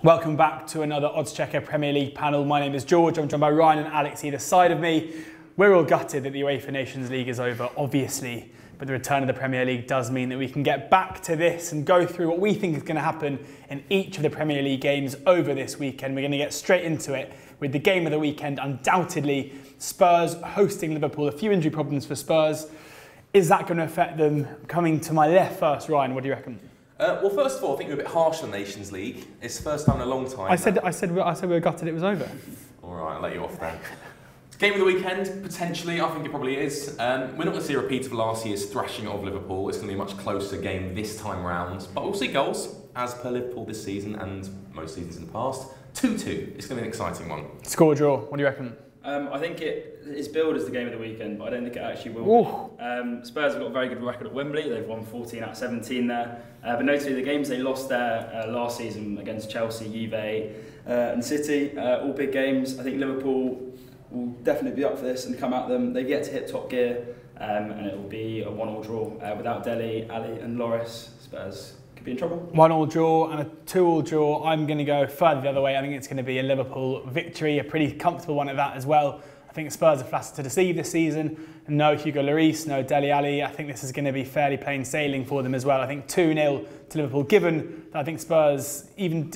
Welcome back to another Oddschecker Premier League panel. My name is George. I'm joined by Ryan and Alex either side of me. We're all gutted that the UEFA Nations League is over, obviously, but the return of the Premier League does mean that we can get back to this and go through what we think is going to happen in each of the Premier League games over this weekend. We're going to get straight into it with the game of the weekend, undoubtedly Spurs hosting Liverpool. A few injury problems for Spurs. Is that going to affect them? Coming to my left first, Ryan, what do you reckon? Well, first of all, I think we're a bit harsh on the Nations League. It's the first time in a long time. I said we were gutted it was over. All right, I'll let you off then. Game of the weekend, potentially, I think it probably is. We're not going to see a repeat of last year's thrashing of Liverpool. It's going to be a much closer game this time round. But we'll see goals, as per Liverpool this season and most seasons in the past. 2-2. It's going to be an exciting one. Score draw. What do you reckon? I think it's billed as the game of the weekend, but I don't think it actually will be. Spurs have got a very good record at Wembley. They've won 14 out of 17 there. But notably, the games they lost there last season against Chelsea, Juve and City, all big games. I think Liverpool will definitely be up for this and come at them. They've yet to hit top gear, and it will be a 1-1 draw. Without Dele, Ali and Lloris, Spurs could be in trouble. 1-1 draw and a 2-2 draw. I'm going to go further the other way. I think it's going to be a Liverpool victory, a pretty comfortable one at that as well. I think Spurs are flattered to deceive this season. No Hugo Lloris, no Dele Alli. I think this is going to be fairly plain sailing for them as well. I think 2-0 to Liverpool, given that I think Spurs, even,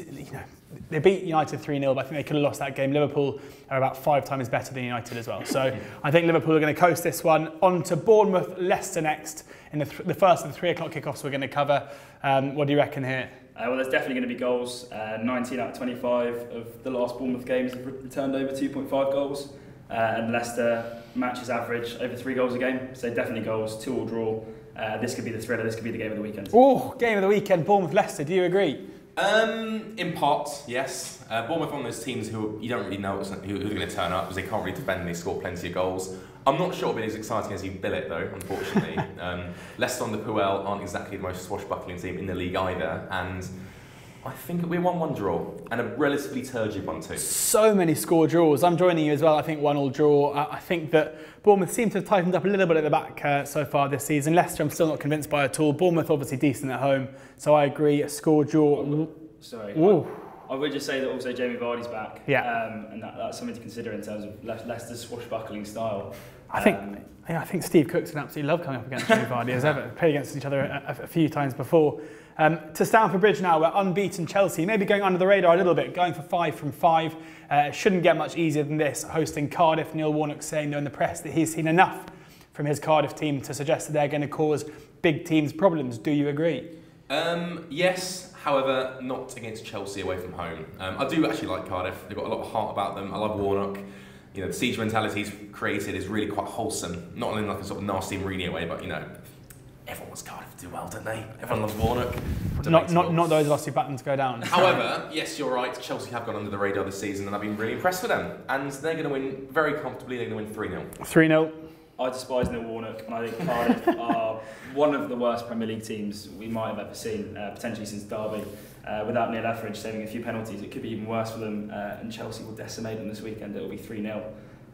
they beat United 3-0, but I think they could have lost that game. Liverpool are about 5 times better than United as well. So I think Liverpool are going to coast this one. On to Bournemouth, Leicester next. In the first of the 3 o'clock kickoffs we're going to cover. What do you reckon here? Well, there's definitely going to be goals. 19 out of 25 of the last Bournemouth games have returned over 2.5 goals. And Leicester matches average over 3 goals a game. So definitely goals, 2-2 draw. This could be the thriller. This could be the game of the weekend. Oh, game of the weekend, Bournemouth-Leicester. Do you agree? In part, yes. Bournemouth are one of those teams who you don't really know who's going to turn up because they can't really defend and they score plenty of goals. I'm not sure it'll be as exciting as you bill it though, unfortunately. Leicester on the Puel aren't exactly the most swashbuckling team in the league either, and I think it'll be a 1-1 draw and a relatively turgid one too. So many score draws. I'm joining you as well. I think 1-1 draw. I think that Bournemouth seem to have tightened up a little bit at the back so far this season. Leicester I'm still not convinced by at all. Bournemouth obviously decent at home, so I agree. A score draw. Sorry. I would just say that also Jamie Vardy's back. Yeah. And that's something to consider in terms of Leicester's swashbuckling style. I think Steve Cook's would absolutely love coming up against Jamie Vardy as ever. Played against each other a few times before. To Stamford Bridge now, where unbeaten Chelsea, maybe going under the radar a little bit, going for 5 from 5. Shouldn't get much easier than this. Hosting Cardiff, Neil Warnock saying though in the press that he's seen enough from his Cardiff team to suggest that they're going to cause big teams problems. Do you agree? Yes, however, not against Chelsea away from home. I do actually like Cardiff. They've got a lot of heart about them. I love Warnock. You know, the siege mentality he's created is really quite wholesome. Not in like a sort of nasty Mourinho way, but you know, everyone wants Cardiff to do well, don't they? Everyone loves Warnock. Not those of us who batten to go down. However, yes, you're right. Chelsea have gone under the radar this season, and I've been really impressed with them. And they're going to win very comfortably. They're going to win 3-0. 3-0. I despise Neil Warnock, and I think Cardiff are one of the worst Premier League teams we might have ever seen, potentially since Derby. Without Neil Etheridge saving a few penalties, it could be even worse for them, and Chelsea will decimate them this weekend. It will be 3-0,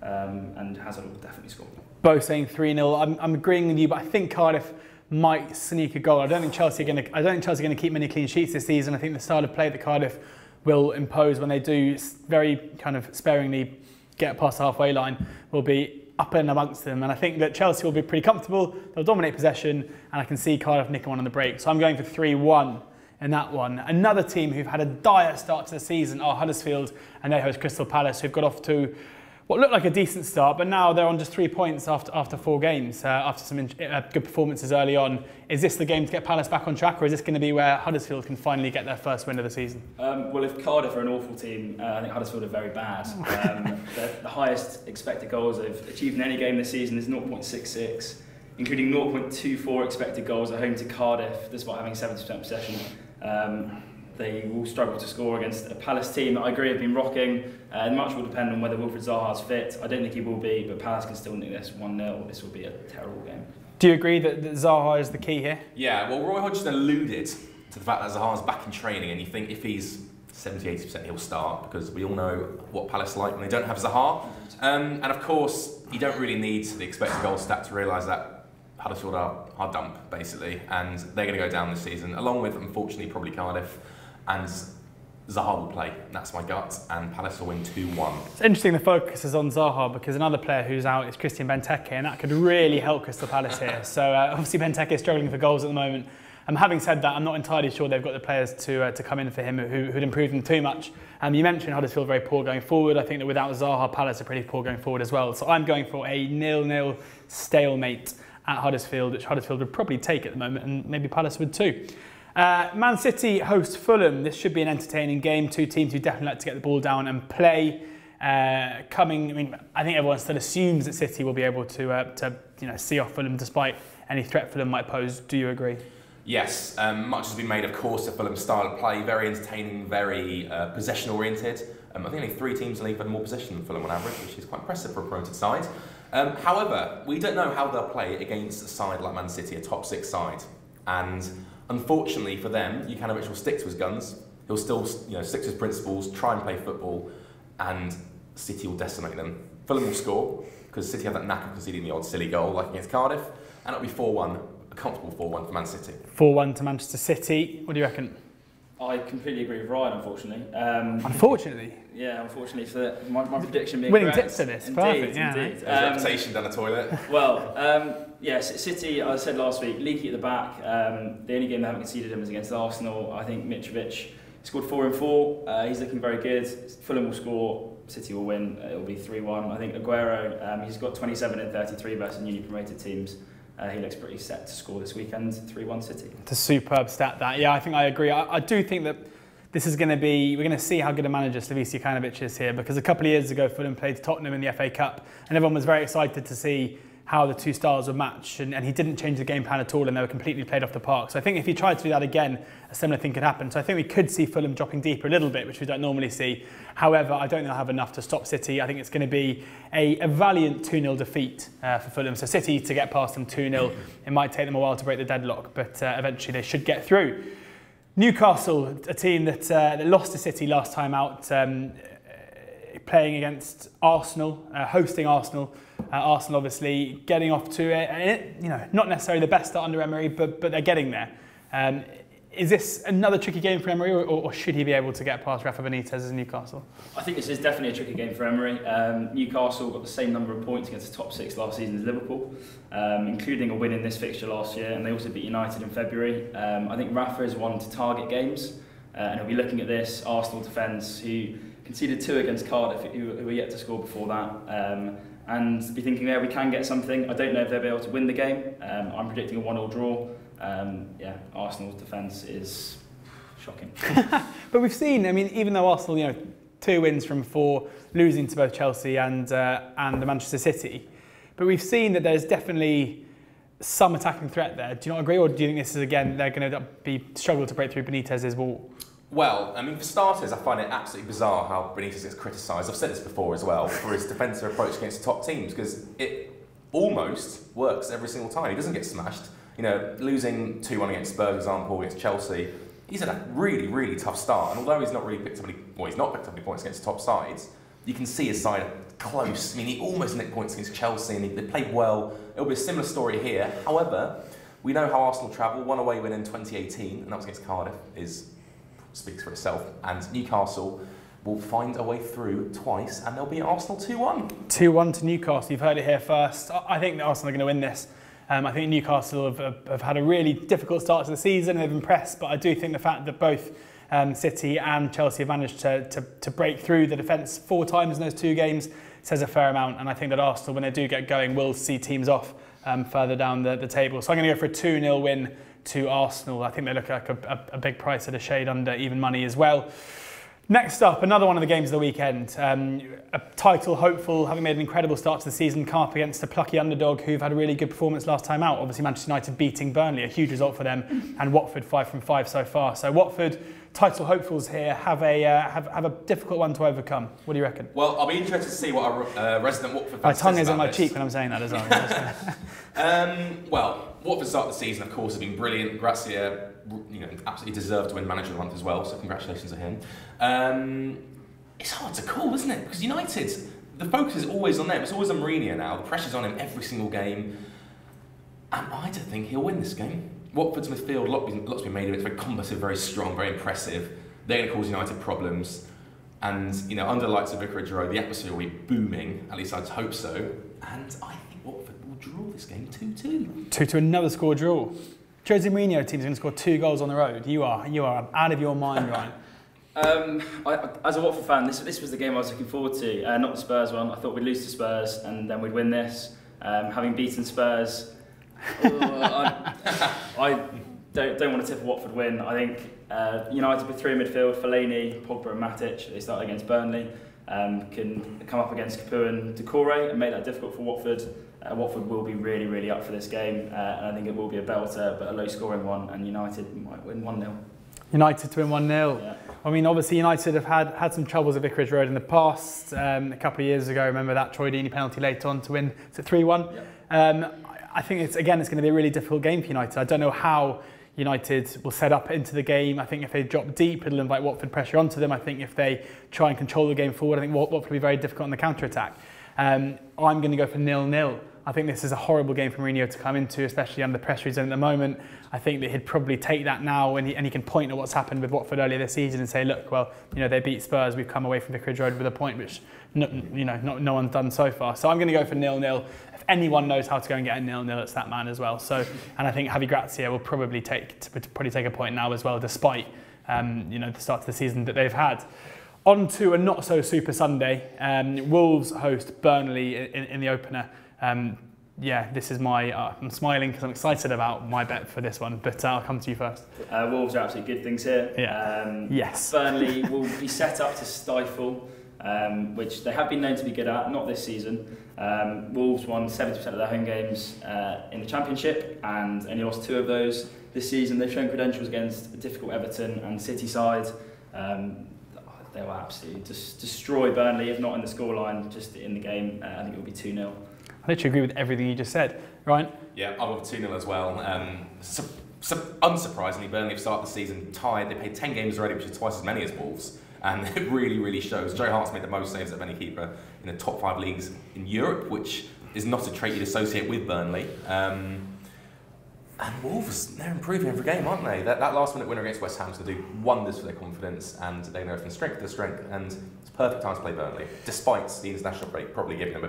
and Hazard will definitely score. Both saying 3-0. I'm agreeing with you, but I think Cardiff might sneak a goal. I don't think Chelsea are going to keep many clean sheets this season. I think the style of play that Cardiff will impose when they do very kind of sparingly get past the halfway line will be up and amongst them, and I think that Chelsea will be pretty comfortable. They'll dominate possession, and I can see Cardiff nicking one on the break. So I'm going for 3-1 in that one. Another team who've had a dire start to the season are Huddersfield, and they host Crystal Palace, who've got off to what looked like a decent start, but now they're on just 3 points after 4 games, after some good performances early on. Is this the game to get Palace back on track, or is this going to be where Huddersfield can finally get their first win of the season? Well, if Cardiff are an awful team, I think Huddersfield are very bad. The highest expected goals they've achieved in any game this season is 0.66, including 0.24 expected goals at home to Cardiff, despite having 70% possession. They will struggle to score against a Palace team that I agree have been rocking. Much will depend on whether Wilfried Zaha's fit. I don't think he will be, but Palace can still nick this 1-0. This will be a terrible game. Do you agree that Zaha is the key here? Yeah, well, Roy Hodgson alluded to the fact that Zaha's back in training, and you think if he's 70-80% he'll start, because we all know what Palace like when they don't have Zaha. And of course, you don't really need the expected goal stat to realise that Huddersfield are dump, basically, and they're going to go down this season, along with, unfortunately, probably Cardiff. And Zaha will play. That's my gut, and Palace will win 2-1. It's interesting the focus is on Zaha because another player who's out is Christian Benteke, and that could really help Crystal Palace here. So obviously Benteke is struggling for goals at the moment. Having said that, I'm not entirely sure they've got the players to come in for him who'd improve them too much. You mentioned Huddersfield very poor going forward. I think that without Zaha, Palace are pretty poor going forward as well. So I'm going for a 0-0 stalemate at Huddersfield, which Huddersfield would probably take at the moment, and maybe Palace would too. Man City host Fulham. This should be an entertaining game. Two teams who definitely like to get the ball down and play. I think everyone still assumes that City will be able to see off Fulham despite any threat Fulham might pose. Do you agree? Yes, much has been made, of course, of Fulham's style of play. Very entertaining, very possession-oriented. I think only 3 teams in the league have more possession than Fulham on average, which is quite impressive for a promoted side. However, we don't know how they'll play against a side like Man City, a top 6 side. And unfortunately for them, Jukanovic will stick to his guns. He'll still stick to his principles, try and play football, and City will decimate them. Fulham will score, because City have that knack of conceding the odd silly goal, like against Cardiff, and it'll be 4-1. A comfortable 4-1 for Man City. 4-1 to Manchester City. What do you reckon? I completely agree with Ryan, unfortunately. Unfortunately? Yeah, unfortunately for my prediction being winning correct. tips to this. Indeed, Perfect, yeah. Indeed. Reputation down the toilet. Well, yes, City, I said last week, leaky at the back. The only game they haven't conceded him is against Arsenal. I think Mitrovic scored 4 in 4. He's looking very good. Fulham will score. City will win. It'll be 3-1. I think Aguero, he's got 27 in 33 versus newly promoted teams. He looks pretty set to score this weekend, 3-1 City. It's a superb stat, that. Yeah, I think I agree. I do think that this is going to be, we're going to see how good a manager Slaviša Jukanovic is here, because a couple of years ago Fulham played Tottenham in the FA Cup and everyone was very excited to see how the two styles would match, and he didn't change the game plan at all and they were completely played off the park. So I think if he tried to do that again, a similar thing could happen. So I think we could see Fulham dropping deeper a little bit, which we don't normally see. However, I don't think they'll have enough to stop City. I think it's going to be a valiant 2-0 defeat for Fulham. So City to get past them 2-0, it might take them a while to break the deadlock, but eventually they should get through. Newcastle, a team that lost to City last time out, playing against Arsenal, hosting Arsenal. Arsenal obviously getting off to not necessarily the best start under Emery, but they're getting there. Is this another tricky game for Emery, or should he be able to get past Rafa Benitez's Newcastle? I think this is definitely a tricky game for Emery. Newcastle got the same number of points against the top 6 last season as Liverpool, including a win in this fixture last year, and they also beat United in February. I think Rafa is one to target games, and he'll be looking at this Arsenal defence, who conceded 2 against Cardiff, who were yet to score before that. And be thinking there we can get something. I don't know if they'll be able to win the game. I'm predicting a 1-1 draw. Arsenal's defence is shocking. But we've seen, even though Arsenal, 2 wins from 4, losing to both Chelsea and the Manchester City, but we've seen that there's definitely some attacking threat there. Do you not agree, or do you think this is, again, they're going to struggle to break through Benitez's wall? Well, for starters, I find it absolutely bizarre how Benitez gets criticised. I've said this before as well, for his defensive approach against the top teams, because it almost works every single time. He doesn't get smashed. Losing 2-1 against Spurs, for example, against Chelsea, he's had a really, really tough start. And although he's not picked up any points against the top sides, you can see his side close. He almost nicked points against Chelsea, and they played well. It'll be a similar story here. However, we know how Arsenal travel. 1 away win in 2018, and that was against Cardiff, speaks for itself, and Newcastle will find a way through twice, and they'll be at Arsenal 2-1. 2-1 to Newcastle. You've heard it here first. I think that Arsenal are going to win this. I think Newcastle have had a really difficult start to the season. They've impressed, but I do think the fact that both City and Chelsea have managed to break through the defence 4 times in those 2 games says a fair amount. And I think that Arsenal, when they do get going, will see teams off further down the table. So I'm going to go for a 2-0 win to Arsenal. I think they look like a big price at a shade under even money as well. Next up, another one of the games of the weekend. A title hopeful, having made an incredible start to the season, come up against a plucky underdog who've had a really good performance last time out. Obviously Manchester United beating Burnley, a huge result for them, and Watford 5 from 5 so far. So Watford, title hopefuls here, have a difficult one to overcome. What do you reckon? Well, I'll be interested to see what our resident Watford fan says. My tongue is in my cheek when I'm saying that as well. Well, Watford's start of the season, of course, has been brilliant. Gracia, absolutely deserved to win Manager of the Month as well, so congratulations to him. It's hard to call, isn't it? Because United, the focus is always on them. It's always on Mourinho now. The pressure's on him every single game. And I don't think he'll win this game. Watford's midfield, lots been made of it. It's very combative, very strong, very impressive. They're going to cause United problems. And, you know, under the lights of Vicarage Road, the atmosphere will be booming. At least I'd hope so. And I think Watford will draw this game 2-2. 2-2, another score draw. Jose Mourinho team is going to score 2 goals on the road. You are out of your mind, Ryan. As a Watford fan, this was the game I was looking forward to. Not the Spurs one. I thought we'd lose to Spurs and then we'd win this. Having beaten Spurs, I don't want to tip a Watford win. I think United with 3 in midfield, Fellaini, Pogba and Matic, they start against Burnley, can come up against Capoue and Doucouré and make that difficult for Watford. Watford will be really, really up for this game, and I think it will be a belter, but a low-scoring one, and United might win 1-0. United to win 1-0. Yeah. I mean, obviously United have had some troubles at Vicarage Road in the past. A couple of years ago, remember that Troy Deeney penalty later on to win, is it 3-1? Yeah. I think it's going to be a really difficult game for United. I don't know how United will set up into the game. I think if they drop deep, it'll invite Watford pressure onto them. I think if they try and control the game forward, I think Watford will be very difficult on the counter-attack. I'm going to go for 0-0. I think this is a horrible game for Mourinho to come into, especially under the pressure he's in at the moment. I think that he'd probably take that now and he can point at what's happened with Watford earlier this season and say, look, well, you know, they beat Spurs, we've come away from Vicarage Road with a point which no one's done so far. So I'm going to go for 0-0. If anyone knows how to go and get a 0-0, it's that man as well. So, and I think Javi Gracia will probably take a point now as well, despite the start of the season that they've had. On to a not so super Sunday. Wolves host Burnley in the opener. This is my. I'm smiling because I'm excited about my bet for this one, but I'll come to you first. Wolves are absolutely good things here. Yeah. Yes. Burnley will be set up to stifle, which they have been known to be good at. Not this season. Wolves won 70% of their home games in the Championship and only lost 2 of those this season. They've shown credentials against a difficult Everton and City side. They will absolutely just destroy Burnley, if not in the scoreline, just in the game. I think it will be 2-0. I literally agree with everything you just said. Ryan? Yeah, I've got 2-0 as well. Unsurprisingly, Burnley have started the season tied. They played 10 games already, which is twice as many as Wolves. And it really, really shows. Joe Hart's made the most saves of any keeper in the top 5 leagues in Europe, which is not a trait you'd associate with Burnley. And Wolves, they're improving every game, aren't they? That last-minute winner against West Ham is going to do wonders for their confidence, and they go from strength to strength, and it's perfect time to play Burnley, despite the international break probably giving them a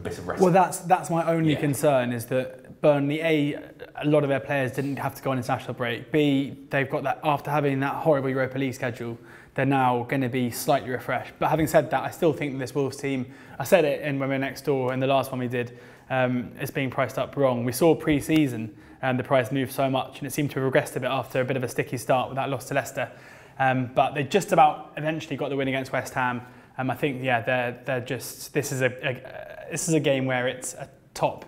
bit of rest. Well, that's my only concern, is that Burnley, A lot of their players didn't have to go on international break. B, they've got that, after having that horrible Europa League schedule, they're now going to be slightly refreshed. But having said that, I still think that this Wolves team, I said it when we were next door in the last one we did, is being priced up wrong. We saw pre-season and the price moved so much, and it seemed to have regressed a bit after a bit of a sticky start with that loss to Leicester. But they just about eventually got the win against West Ham. I think, they're just. This is a game where it's a top,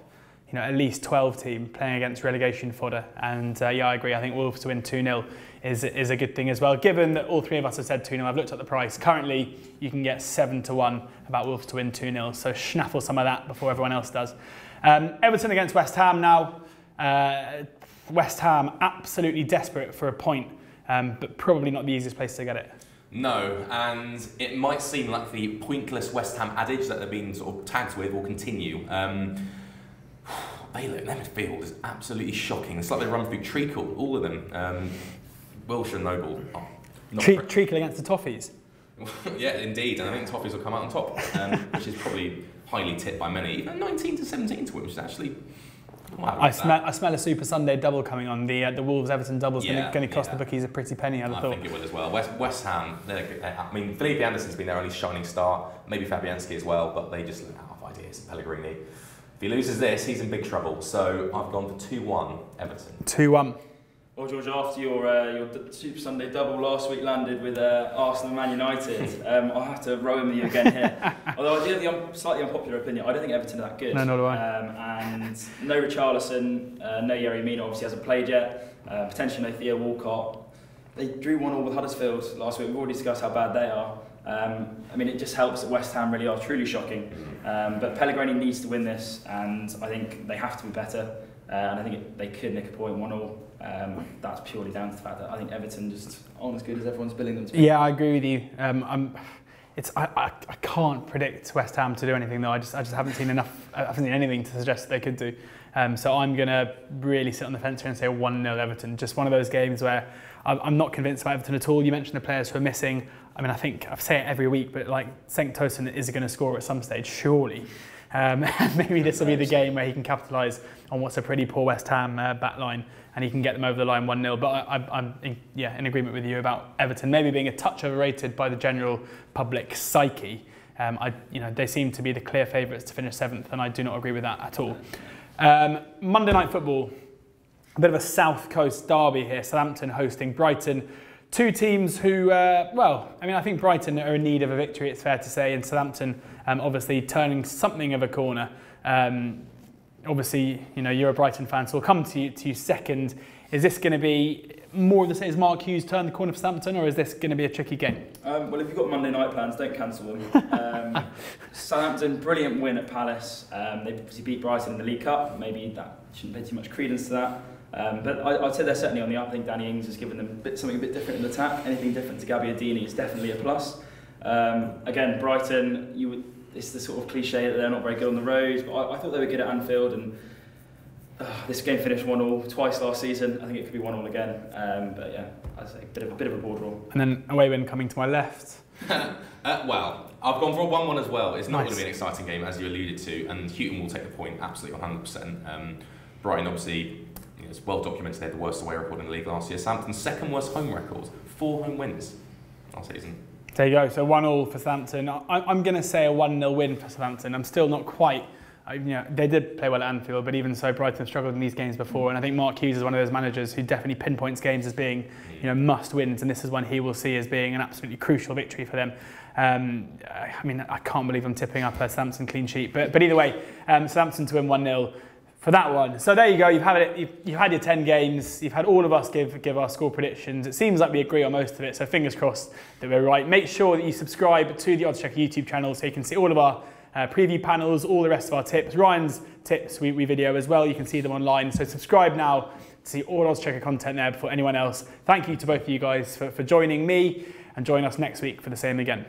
at least 12 team playing against relegation fodder. And I agree. I think Wolves to win 2-0 is a good thing as well. Given that all 3 of us have said 2-0, I've looked at the price. Currently, you can get 7-1 about Wolves to win 2-0. So snaffle some of that before everyone else does. Everton against West Ham now. West Ham absolutely desperate for a point, but probably not the easiest place to get it. No, and it might seem like the pointless West Ham adage that they've been sort of tagged with will continue. Their midfield is absolutely shocking. It's like they run through treacle, all of them. Wilshere, Noble. Treacle against the Toffees. Yeah, indeed, and I think Toffees will come out on top, which is probably highly tipped by many. Even 19-17 to win, which is actually. I smell a Super Sunday double coming on. The Wolves-Everton double is going to cost the bookies a pretty penny, I thought. I think it will as well. West Ham, Felipe Anderson's been their only shining star, maybe Fabianski as well, but they just look out of ideas. Pellegrini. If he loses this, he's in big trouble. So I've gone for 2-1 Everton. 2-1. Well, George, after your Super Sunday double last week landed with Arsenal and Man United, I'll have to row in with you again here. Although I do have the slightly unpopular opinion, I don't think Everton are that good. No, nor do I. And no Richarlison, no Yerry Mina obviously hasn't played yet, potentially no Theo Walcott. They drew 1-1 with Huddersfield last week. We've already discussed how bad they are. It just helps that West Ham really are truly shocking. But Pellegrini needs to win this, and I think they have to be better. And I think they could nick a point 1-1. That's purely down to the fact that I think Everton just aren't as good as everyone's billing them to be. Yeah, I agree with you. I can't predict West Ham to do anything though. I just haven't seen enough. I haven't seen anything to suggest that they could do. So I'm going to really sit on the fence here and say 1-0 Everton. Just one of those games where I'm not convinced about Everton at all. You mentioned the players who are missing. I mean, I think I say it every week, but like St. Tosin is going to score at some stage, surely. Maybe this will be the game where he can capitalise on what's a pretty poor West Ham back line, and he can get them over the line 1-0. But I'm in agreement with you about Everton maybe being a touch overrated by the general public psyche. They seem to be the clear favourites to finish 7th, and I do not agree with that at all. Monday Night Football, a bit of a South Coast derby here. Southampton hosting Brighton. Two teams who, I think Brighton are in need of a victory, it's fair to say, and Southampton obviously turning something of a corner. Obviously, you're a Brighton fan, so we'll come to you second. Is this going to be more of the same as Mark Hughes turned the corner for Southampton, or is this going to be a tricky game? Well, if you've got Monday night plans, don't cancel them. Southampton, brilliant win at Palace. They beat Brighton in the League Cup. Maybe that shouldn't pay too much credence to that. But I'd say they're certainly on the up. I think Danny Ings has given them something a bit different in the attack. Anything different to Gabbiadini is definitely a plus. Again, Brighton, it's the sort of cliche that they're not very good on the road, but I thought they were good at Anfield, and this game finished 1-1 twice last season. I think it could be 1-1 again. But yeah, I'd say a bit of a board draw. And then away win coming to my left. Well, I've gone for a 1-1 as well. It's not Nice. going to be an exciting game, as you alluded to, and Keating will take the point absolutely 100%. Brighton, obviously, it's well documented they had the worst away record in the league last year. Southampton's second worst home record, 4 home wins last season. There you go, so 1-1 for Southampton. I'm going to say a 1-0 win for Southampton. I'm still not quite, they did play well at Anfield, but even so, Brighton struggled in these games before, and I think Mark Hughes is one of those managers who definitely pinpoints games as being, must-wins, and this is one he will see as being an absolutely crucial victory for them. I can't believe I'm tipping up a Southampton clean sheet, but either way, Southampton to win 1-0. For that one. So there you go, you've had your 10 games, you've had all of us give our score predictions. It seems like we agree on most of it, so fingers crossed that we're right. Make sure that you subscribe to the Oddschecker YouTube channel so you can see all of our preview panels, all the rest of our tips. Ryan's tips we video as well, you can see them online. So subscribe now to see all Oddschecker content there before anyone else. Thank you to both of you guys for joining me, and join us next week for the same again.